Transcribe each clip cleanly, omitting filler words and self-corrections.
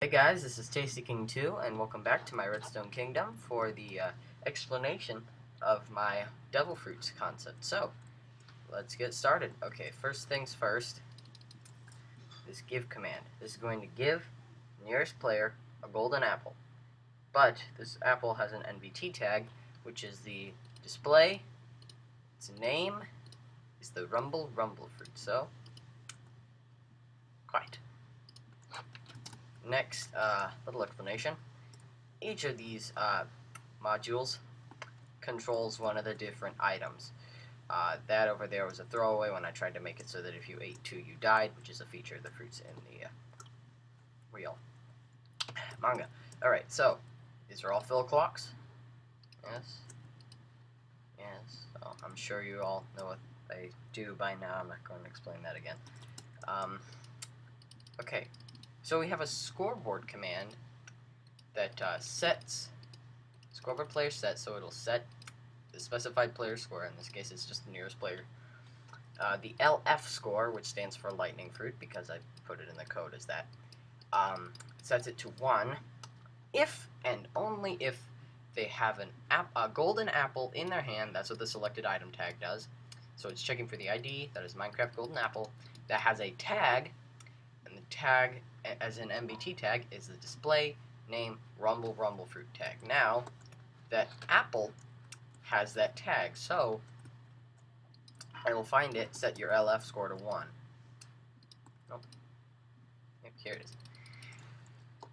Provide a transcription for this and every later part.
Hey guys, this is Tasty King 2, and welcome back to my Redstone Kingdom for the explanation of my devil fruits concept. So, let's get started. Okay, first things first, this give command. This is going to give the nearest player a golden apple. But this apple has an NBT tag, which is the display. Its name is the Rumble fruit. So, quite. Next, little explanation. Each of these modules controls one of the different items. That over there was a throwaway when I tried to make it so that if you ate two, you died, which is a feature of the fruits in the real manga. Alright, so these are all fill clocks. Yes. Yes. So I'm sure you all know what they do by now. I'm not going to explain that again. Okay, so we have a scoreboard command that sets scoreboard player set, so it'll set the specified player score. In this case, it's just the nearest player. The LF score, which stands for lightning fruit, because I put it in the code as that, sets it to 1 if and only if they have a golden apple in their hand. That's what the selected item tag does. So it's checking for the ID, that is Minecraft golden apple, that has a tag, and the tag, as an NBT tag, is the display name Rumble fruit tag. Now, that apple has that tag, so I will find it, set your LF score to 1. Nope. Yep, here it is.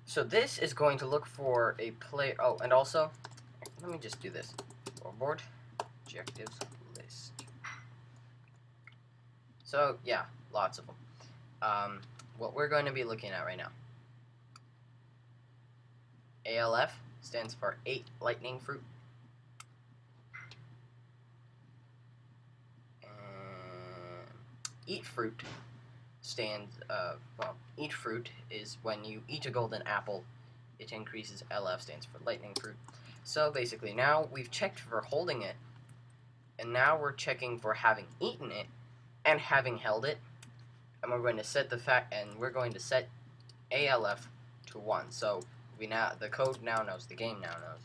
So this is going to look for a player. Oh, and also, let me just do this. Scoreboard, objectives, list. So, yeah, lots of them. What we're going to be looking at right now. ALF stands for 8 lightning fruit. Eat fruit stands, eat fruit is when you eat a golden apple, it increases. LF stands for lightning fruit. So basically now we've checked for holding it, and now we're checking for having eaten it and having held it, and we're going to set ALF to 1. So the code now knows, the game now knows,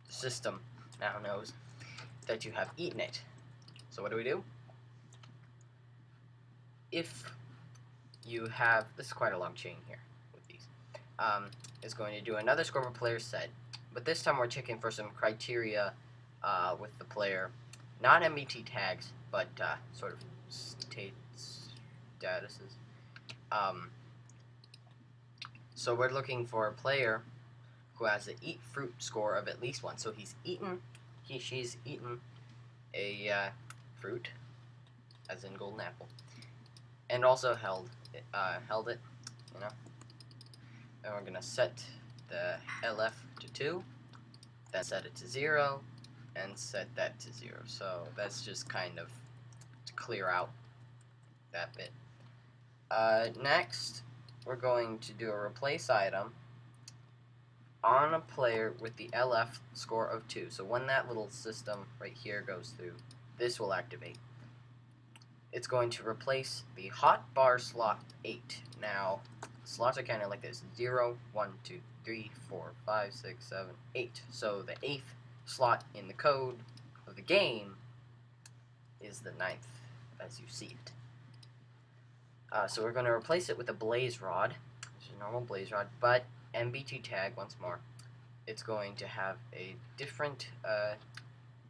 the system now knows that you have eaten it. So what do? If you have, this is quite a long chain here with these, is going to do another scoreboard player set, but this time we're checking for some criteria with the player, not NBT tags, but sort of statuses. So we're looking for a player who has an eat fruit score of at least 1. So she's eaten a fruit, as in golden apple, and also held it, you know. And we're gonna set the LF to 2, then set it to 0, and set that to 0. So that's just kind of to clear out that bit. Next, we're going to do a replace item on a player with the LF score of 2. So when that little system right here goes through, this will activate. It's going to replace the hotbar slot 8. Now, slots are kind of like this: 0, 1, 2, 3, 4, 5, 6, 7, 8. So the 8th slot in the code of the game is the 9th, as you see it. So we're going to replace it with a blaze rod, which is a normal blaze rod, but NBT tag once more. It's going to have a different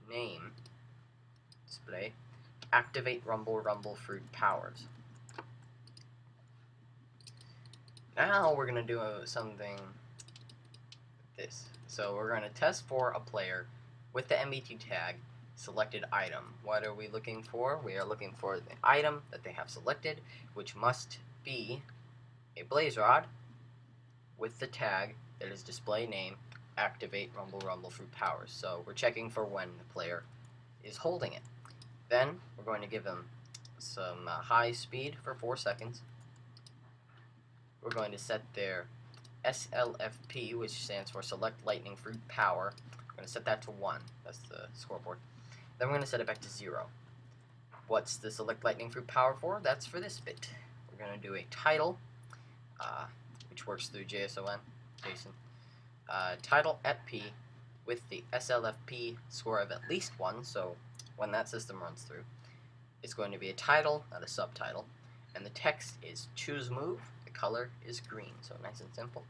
name display. Activate Rumble fruit powers. Now we're going to do something like this. So we're going to test for a player with the NBT tag selected item. What are we looking for? We are looking for the item that they have selected, which must be a blaze rod with the tag that is display name activate Rumble fruit powers. So we're checking for when the player is holding it. Then we're going to give them some high speed for 4 seconds. We're going to set their SLFP, which stands for Select Lightning Fruit Power. We're going to set that to 1. That's the scoreboard. Then we're going to set it back to 0. What's the Select Lightning Fruit Power for? That's for this bit. We're going to do a title, which works through JSON. Title at P with the SLFP score of at least 1, so when that system runs through, it's going to be a title, not a subtitle, and the text is choose move, the color is green, so nice and simple.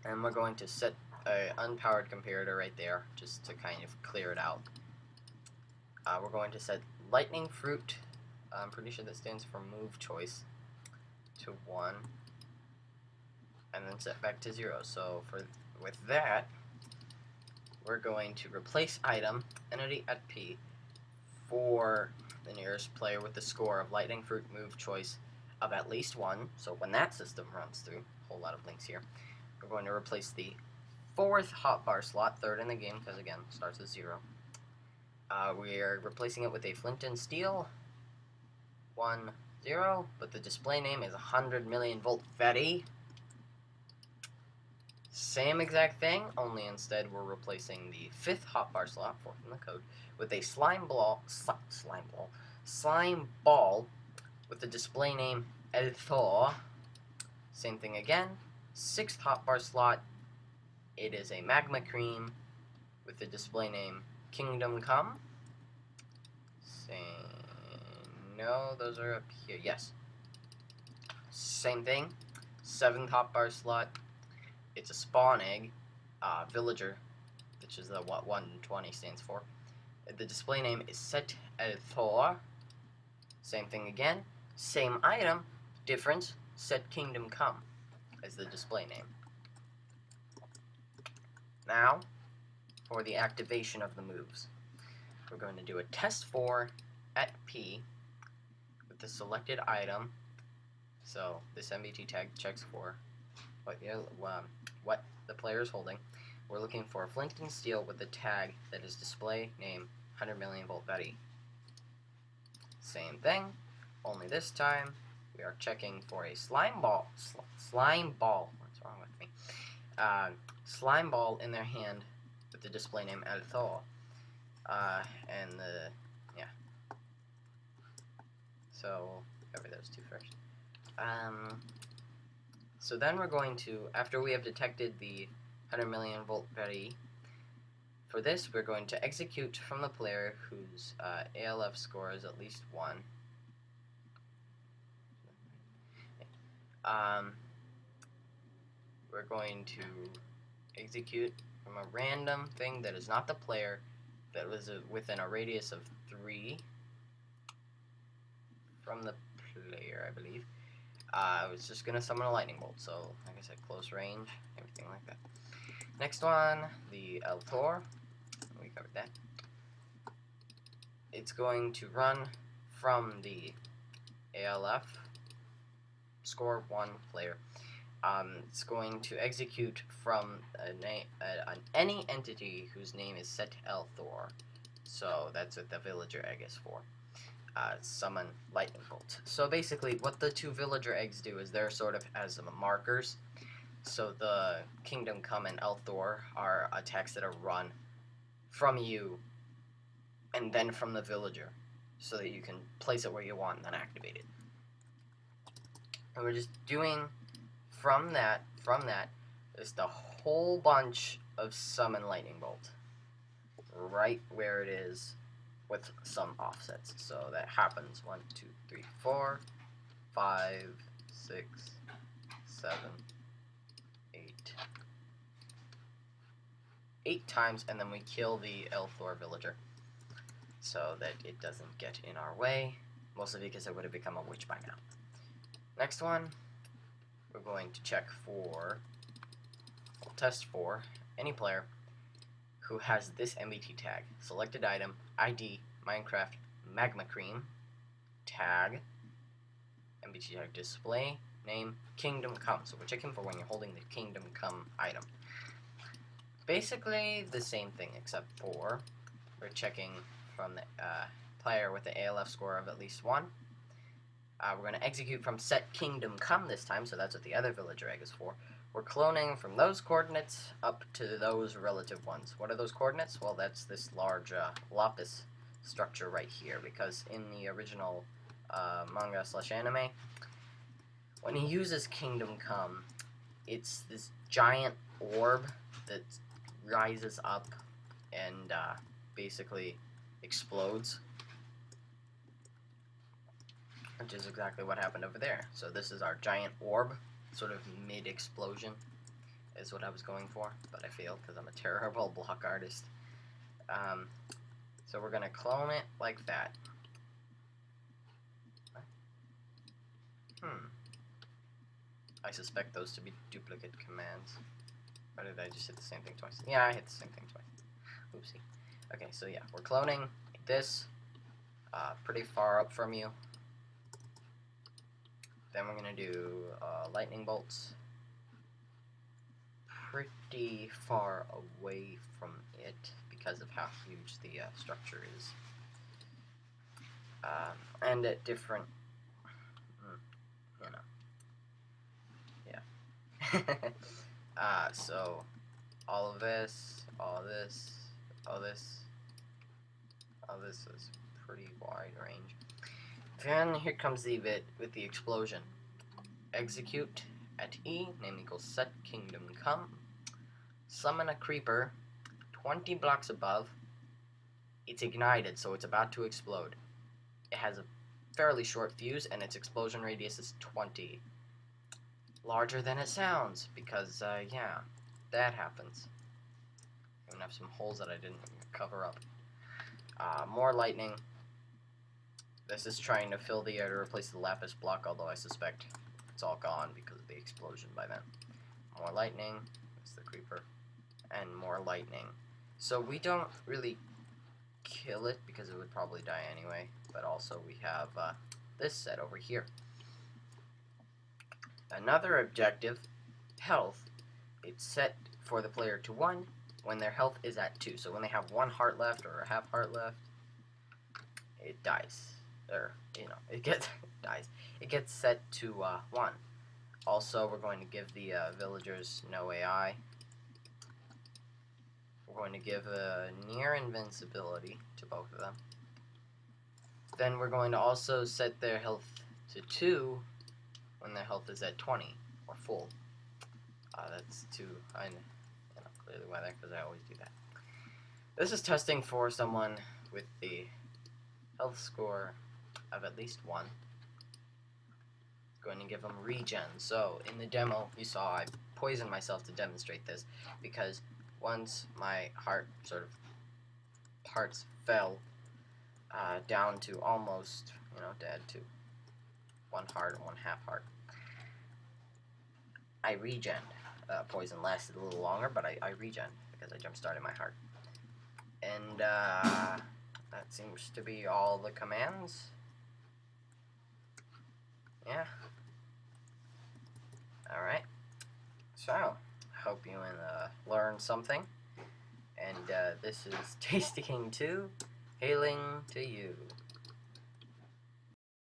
And we're going to set an unpowered comparator right there, just to kind of clear it out. We're going to set lightning fruit, I'm pretty sure that stands for move choice, to 1, and then set back to 0. So with that, we're going to replace item entity at P for the nearest player with the score of lightning fruit move choice of at least 1. So when that system runs through, a whole lot of links here, we're going to replace the 4th hotbar slot, 3rd in the game, because again, starts at 0. We are replacing it with a flint and steel, 1, 0, but the display name is 100 million volt Fetty. Same exact thing, only instead we're replacing the 5th hotbar slot, 4th in the code, with a slime ball with the display name Elthor. Same thing again. 6th hotbar slot, it is a magma cream with the display name Kingdom Come. No, those are up here. Yes. Same thing. 7th hotbar slot, it's a spawn egg, villager, which is the what 120 stands for. The display name is Set Elthor. Same thing again. Same item, difference, Set Kingdom Come as the display name. Now, for the activation of the moves, we're going to do a test for at P with the selected item. So this MBT tag checks for what the player is holding. We're looking for a flint and steel with the tag that is display name 100 million volt Betty. Same thing, only this time we are checking for a slime ball. What's wrong with me? Slime ball in their hand with the display name Elthor. So cover those two first. So then we're going to, after we have detected the 100 million volt Betty, for this we're going to execute from the player whose ALF score is at least 1. We're going to execute from a random thing that is not the player, that was within a radius of 3 from the player, I believe. I was just going to summon a lightning bolt, so like I said, close range, everything like that. Next one, the Elthor. We covered that. It's going to run from the ALF, score 1 player. It's going to execute from any entity whose name is Set Elthor. So that's what the villager egg is for. Summon lightning bolt. So basically what the 2 villager eggs do is they're sort of as markers. So the Kingdom Come and Elthor are attacks that are run from you and then from the villager, so that you can place it where you want and then activate it. And we're just doing from that just a whole bunch of summon lightning bolt right where it is, with some offsets. So that happens 1, 2, 3, 4, 5, 6, 7, 8 times, and then we kill the Elthor villager so that it doesn't get in our way, mostly because it would have become a witch by now. Next one, we're going to check for, we'll test for any player who has this MBT tag: selected item, ID, Minecraft, Magma Cream, tag, MBT tag display, name, Kingdom Come. So we're checking for when you're holding the Kingdom Come item. Basically the same thing, except for we're checking from the player with the ALF score of at least 1. We're going to execute from Set Kingdom Come this time, so that's what the other villager egg is for. We're cloning from those coordinates up to those relative ones. What are those coordinates? Well, that's this large lapis structure right here, because in the original manga/anime, When he uses Kingdom Come, it's this giant orb that rises up and basically explodes, which is exactly what happened over there. So this is our giant orb, sort of mid-explosion is what I was going for, but I failed because I'm a terrible block artist. So we're going to clone it like that. I suspect those to be duplicate commands. Or did I just hit the same thing twice? Yeah, I hit the same thing twice. Oopsie. Okay, so yeah, we're cloning this pretty far up from you. Then we're going to do lightning bolts pretty far away from it because of how huge the structure is. And at different, you know, yeah. So all of this, all this, all this, all this is pretty wide range. Then here comes the bit with the explosion. Execute at E, name equals set Kingdom Come. Summon a creeper 20 blocks above. It's ignited, so it's about to explode. It has a fairly short fuse, and its explosion radius is 20. Larger than it sounds, because, yeah, that happens. I even have some holes that I didn't cover up. More lightning. This is trying to fill the air to replace the lapis block, although I suspect it's all gone because of the explosion by then. More lightning. That's the creeper. And more lightning. So we don't really kill it because it would probably die anyway, but also we have this set over here. Another objective, health. It's set for the player to 1 when their health is at 2. So when they have 1 heart left or a half heart left, it dies. Or, you know, it dies. It gets set to 1. Also, we're going to give the villagers no AI. We're going to give a near invincibility to both of them. Then we're going to also set their health to 2 when their health is at 20 or full. That's too, I know clearly why that, because I always do that. This is testing for someone with the health score of at least 1. Going to give them regen. So in the demo you saw I poisoned myself to demonstrate this, because once my heart parts fell down to almost, dead, to 1 heart and 1 half heart, I regen. Poison lasted a little longer, but I regen because I jump started my heart. And that seems to be all the commands. Yeah. Alright. So, hope you learned something. And this is Tasty King 2, hailing to you.